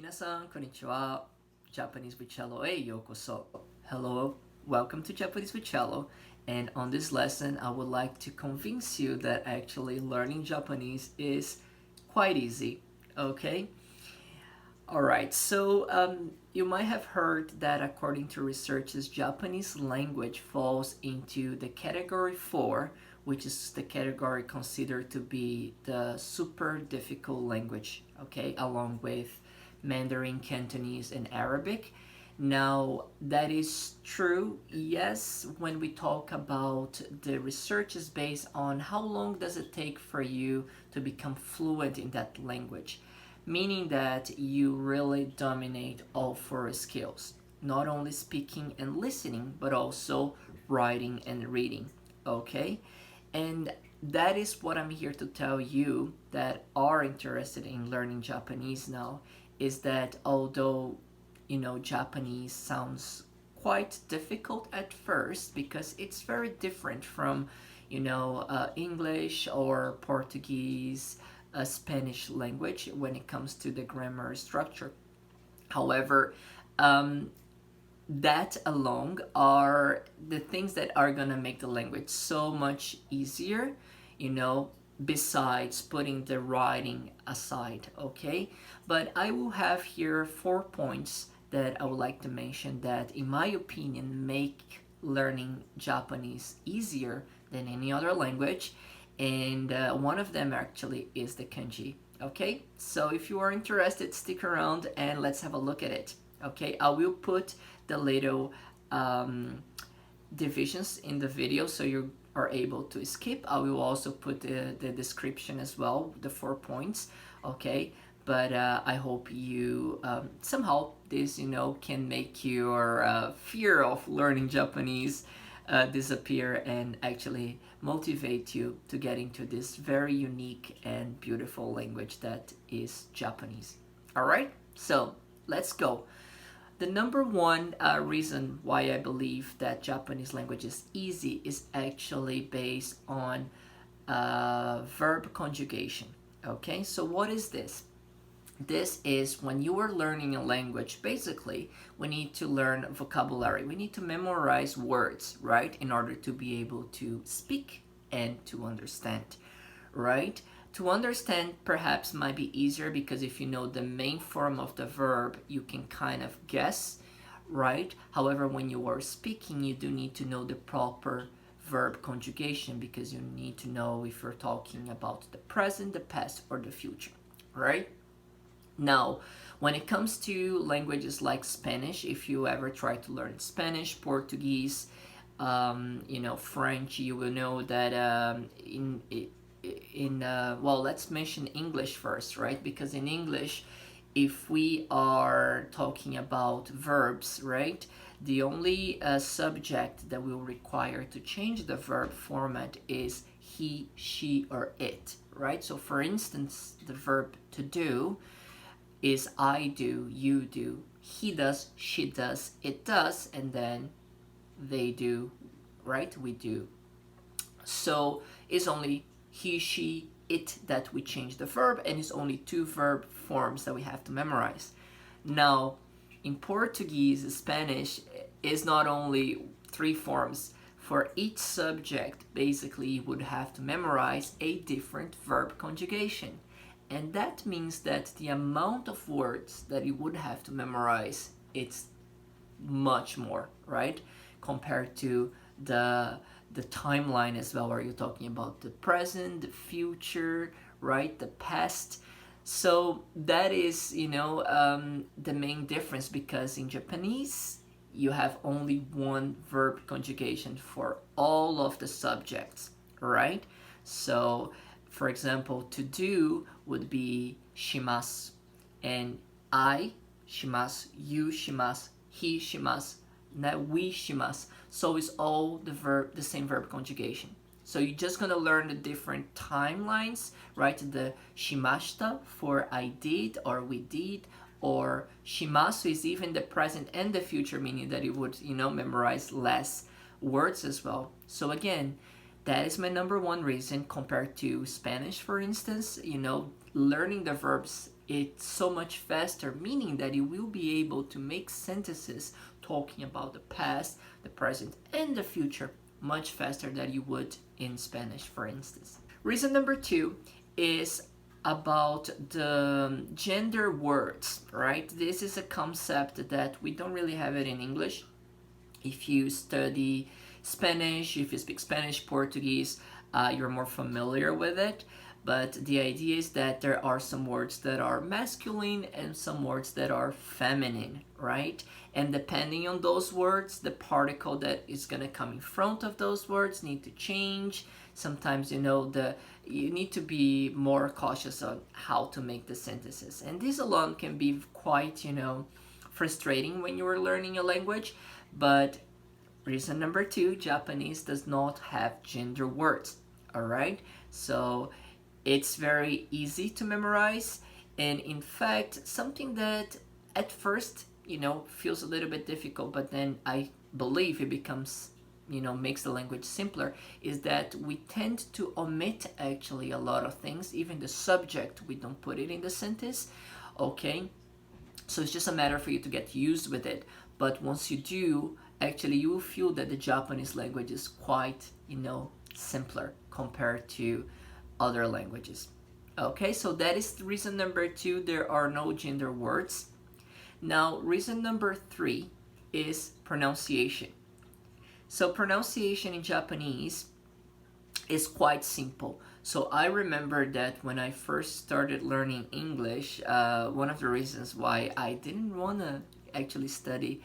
Minasan, konnichiwa. Japanese with Cello e yokoso. Hello, welcome to Japanese with Cello. And on this lesson, I would like to convince you that actually learning Japanese is quite easy. Okay? Alright, so you might have heard that according to researchers, Japanese language falls into the category 4, which is the category considered to be the super difficult language, okay, along with Mandarin, Cantonese, and Arabic. Now, that is true, yes, when we talk about the research is based on how long does it take for you to become fluent in that language, meaning that you really dominate all four skills, not only speaking and listening, but also writing and reading, okay? And that is what I'm here to tell you that are interested in learning Japanese now, is that although Japanese sounds quite difficult at first because it's very different from English or Portuguese, Spanish language when it comes to the grammar structure. However, that alone are the things that are gonna make the language so much easier, besides putting the writing aside, okay? But I will have here 4 points that I would like to mention that, in my opinion, make learning Japanese easier than any other language. And one of them actually is the kanji, okay? So if you are interested, stick around and let's have a look at it, okay? I will put the little divisions in the video so you are able to skip. I will also put the description as well, the 4 points, okay? But I hope you somehow this can make your fear of learning Japanese disappear and actually motivate you to get into this very unique and beautiful language that is Japanese. All right, so let's go. The number one reason why I believe that Japanese language is easy is actually based on verb conjugation. Okay, so what is this? This is when you are learning a language, basically, we need to learn vocabulary. We need to memorize words, right, in order to be able to speak and to understand, right? To understand perhaps might be easier because if you know the main form of the verb, you can kind of guess, right? However, when you are speaking, you do need to know the proper verb conjugation because you need to know if you're talking about the present, the past, or the future, right? Now, when it comes to languages like Spanish, if you ever try to learn Spanish, Portuguese, French, you will know that well, let's mention English first, right? Because in English, if we are talking about verbs, right, the only subject that will require to change the verb format is he, she, or it, right? So for instance, the verb to do is I do, you do, he does, she does, it does, and then they do, right? We do. So it's only he, she, it that we change the verb, and it's only 2 verb forms that we have to memorize. Now, in Portuguese, Spanish is not only 3 forms. For each subject, basically, you would have to memorize a different verb conjugation. And that means that the amount of words that you would have to memorize, it's much more, right? Compared to the timeline as well, where you're talking about the present, the future, right? The past. So that is, the main difference, because in Japanese, you have only 1 verb conjugation for all of the subjects, right? So, for example, to do would be shimasu, and I shimasu, you shimasu, he shimasu, we shimasu. So it's all the same verb conjugation. So you're just gonna learn the different timelines, right? The shimashita for I did or we did, or shimasu is even the present and the future, meaning that you would, memorize less words as well. So again, that is my number 1 reason compared to Spanish, for instance. Learning the verbs it's so much faster, meaning that you will be able to make sentences talking about the past, the present, and the future much faster than you would in Spanish, for instance. Reason number 2 is about the gender words, right? This is a concept that we don't really have it in English. If you study Spanish, if you speak Spanish, Portuguese, you're more familiar with it. But the idea is that there are some words that are masculine and some words that are feminine, right? And depending on those words, the particle that is going to come in front of those words need to change. Sometimes, you need to be more cautious on how to make the sentences. And this alone can be quite, frustrating when you are learning a language. But reason number 2, Japanese does not have gender words, all right? So it's very easy to memorize, and in fact, something that at first, feels a little bit difficult, but then I believe it becomes, makes the language simpler, is that we tend to omit actually a lot of things. Even the subject, we don't put it in the sentence, okay? So it's just a matter for you to get used with it. But once you do, actually you will feel that the Japanese language is quite, simpler compared to other languages. Okay, so that is reason number 2. There are no gender words. Now, reason number 3 is pronunciation. So pronunciation in Japanese is quite simple. So I remember that when I first started learning English, one of the reasons why I didn't want to actually study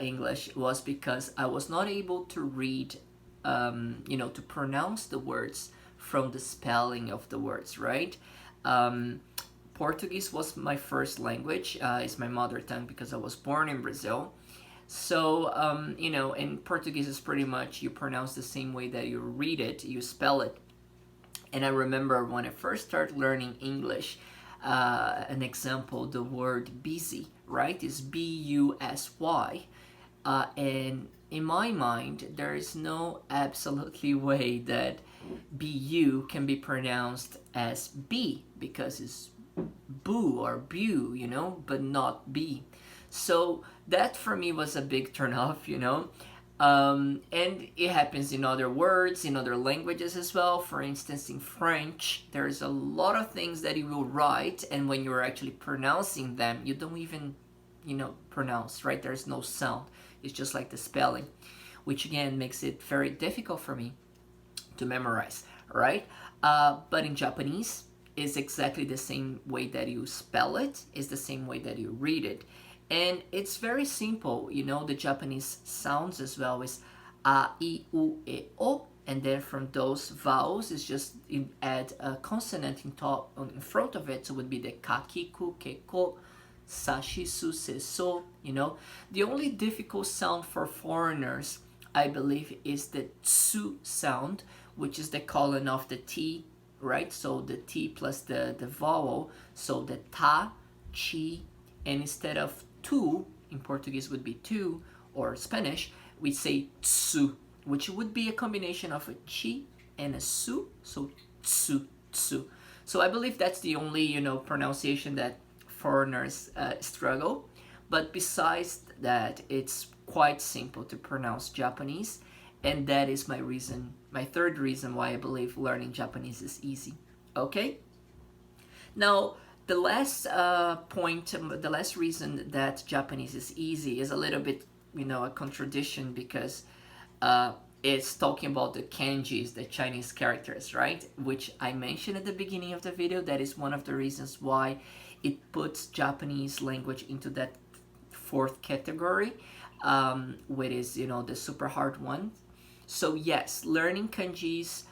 English was because I was not able to read, to pronounce the words from the spelling of the words, right? Portuguese was my first language. It's my mother tongue because I was born in Brazil. So, and Portuguese is pretty much, you pronounce the same way that you read it, you spell it. And I remember when I first started learning English, an example, the word busy, right, is B-U-S-Y. And in my mind, there is no absolutely way that bu can be pronounced as b, because it's boo or bu, but not b. So that for me was a big turn off, and it happens in other words, in other languages as well. For instance, in French, there's a lot of things that you will write, and when you're actually pronouncing them, you don't even, pronounce, right? There's no sound. It's just like the spelling, which again makes it very difficult for me to memorize, right? But in Japanese, it's exactly the same way that you spell it, is the same way that you read it. And it's very simple, the Japanese sounds as well is a, I, u, e, o, and then from those vowels, it's just add a consonant in front of it, so it would be the ka, ki, ku, ke, ko, sashi, su, se, so, The only difficult sound for foreigners, I believe, is the tsu sound, which is the colon of the T, right? So the T plus the vowel, so the ta, chi, and instead of tu, in Portuguese would be tu, or Spanish, we say tsu, which would be a combination of a chi and a su, so tsu, tsu. So I believe that's the only, pronunciation that foreigners struggle. But besides that, it's quite simple to pronounce Japanese, and that is my third reason why I believe learning Japanese is easy. Okay? Now, the last the last reason that Japanese is easy is a little bit, a contradiction, because it's talking about the kanjis, the Chinese characters, right? Which I mentioned at the beginning of the video. That is one of the reasons why it puts Japanese language into that fourth category, which is, the super hard one. So yes, learning kanjis,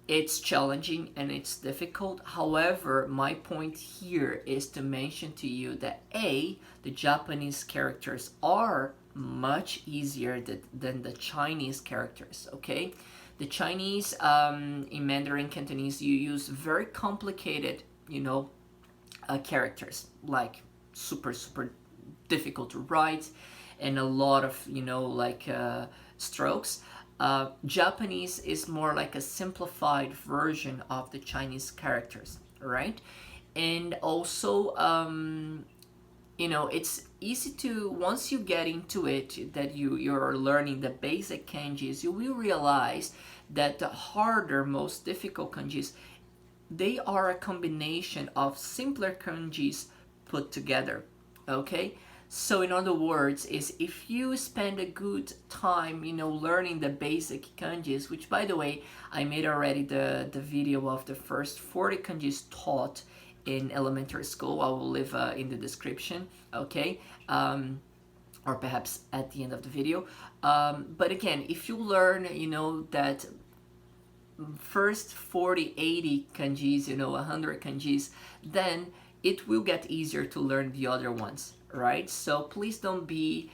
it's challenging and it's difficult. However, my point here is to mention to you that the Japanese characters are much easier than the Chinese characters, okay? The Chinese, in Mandarin Cantonese, you use very complicated, characters, like super difficult to write, and a lot of, strokes. Japanese is more like a simplified version of the Chinese characters, right? And also, you know, it's easy to, once you get into it, that you're learning the basic kanjis, you will realize that the harder, most difficult kanjis, they are a combination of simpler kanjis put together. Okay, so in other words, is if you spend a good time, you know, learning the basic kanjis, which by the way, I made already the video of the first 40 kanjis taught in elementary school. I will leave in the description, okay, or perhaps at the end of the video. But again, if you learn, you know, that first 40, 80 kanjis, you know, 100 kanjis, then it will get easier to learn the other ones, right? So please don't be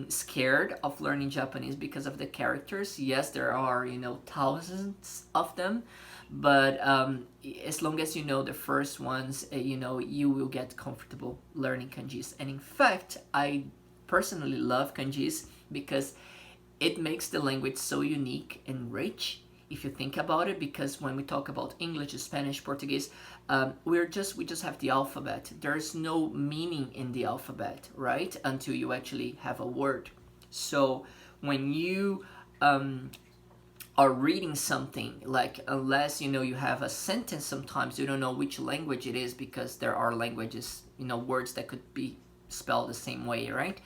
scared of learning Japanese because of the characters. Yes, there are, you know, thousands of them, but as long as you know the first ones, you know, you will get comfortable learning kanjis. And in fact, I personally love kanjis because it makes the language so unique and rich, if you think about it, because when we talk about English, Spanish, Portuguese, we just have the alphabet. There's no meaning in the alphabet, right? Until you actually have a word. So when you are reading something, like, unless, you know, you have a sentence, sometimes you don't know which language it is, because there are languages, you know, words that could be spelled the same way, right,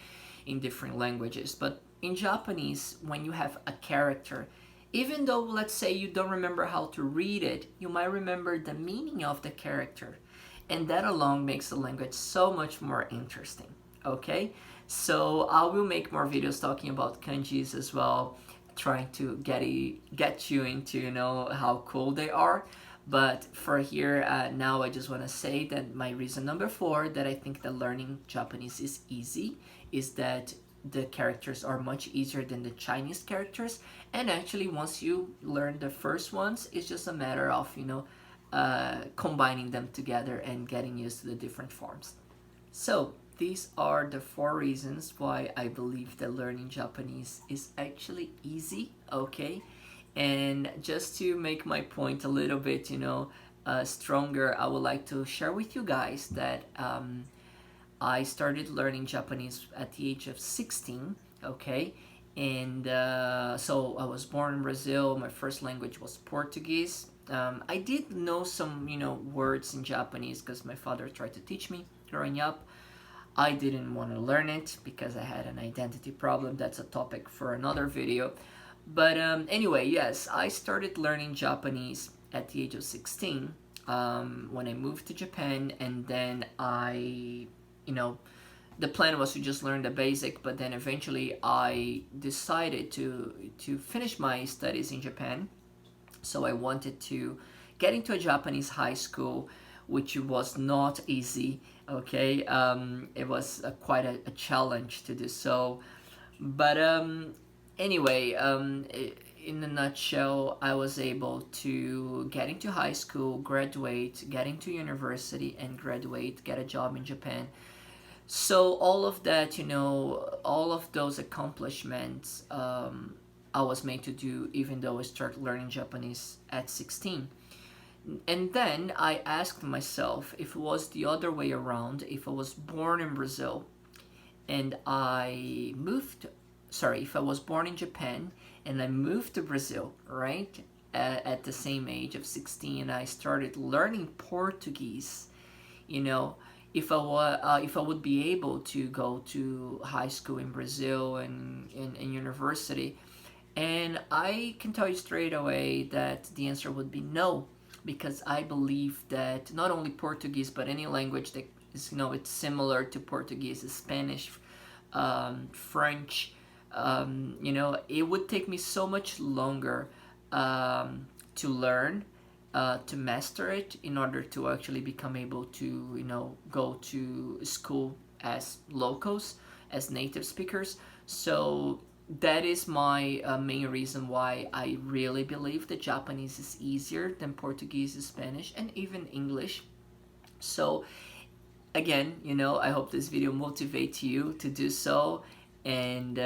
in different languages. But in Japanese, when you have a character, even though, let's say, you don't remember how to read it, you might remember the meaning of the character. And that alone makes the language so much more interesting, okay? So I will make more videos talking about kanjis as well, trying to get you into, you know, how cool they are. But for here, now I just want to say that my reason number 4 that I think that learning Japanese is easy is that the characters are much easier than the Chinese characters, and actually once you learn the first ones, it's just a matter of, you know, combining them together and getting used to the different forms. So these are the 4 reasons why I believe that learning Japanese is actually easy, okay? And just to make my point a little bit, you know, stronger, I would like to share with you guys that I started learning Japanese at the age of 16, okay? And so I was born in Brazil. My first language was Portuguese. I did know some, you know, words in Japanese because my father tried to teach me growing up. I didn't want to learn it because I had an identity problem. That's a topic for another video. But anyway, yes, I started learning Japanese at the age of 16 when I moved to Japan, and then you know, the plan was to just learn the basic, but then eventually I decided to finish my studies in Japan. So I wanted to get into a Japanese high school, which was not easy, okay? It was quite a challenge to do so. But anyway, in a nutshell, I was able to get into high school, graduate, get into university, and graduate, get a job in Japan. So all of that, you know, all of those accomplishments, I was made to do even though I started learning Japanese at 16. And then I asked myself if it was the other way around, if I was born in Brazil and I moved, sorry, if I was born in Japan and I moved to Brazil, right, at the same age of 16, I started learning Portuguese, you know, if I would be able to go to high school in Brazil and university. And I can tell you straight away that the answer would be no, because I believe that not only Portuguese but any language that is, you know, it's similar to Portuguese, Spanish, French, you know, it would take me so much longer to learn, to master it, in order to actually become able to, you know, go to school as locals, as native speakers. So that is my main reason why I really believe that Japanese is easier than Portuguese, Spanish, and even English. So again, you know, I hope this video motivates you to do so. And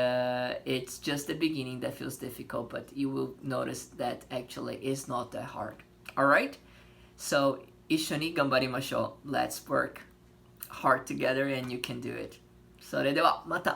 it's just the beginning that feels difficult, but you will notice that actually is not that hard. All right, so 一緒に頑張りましょう。Let's work hard together and you can do it. それではまた。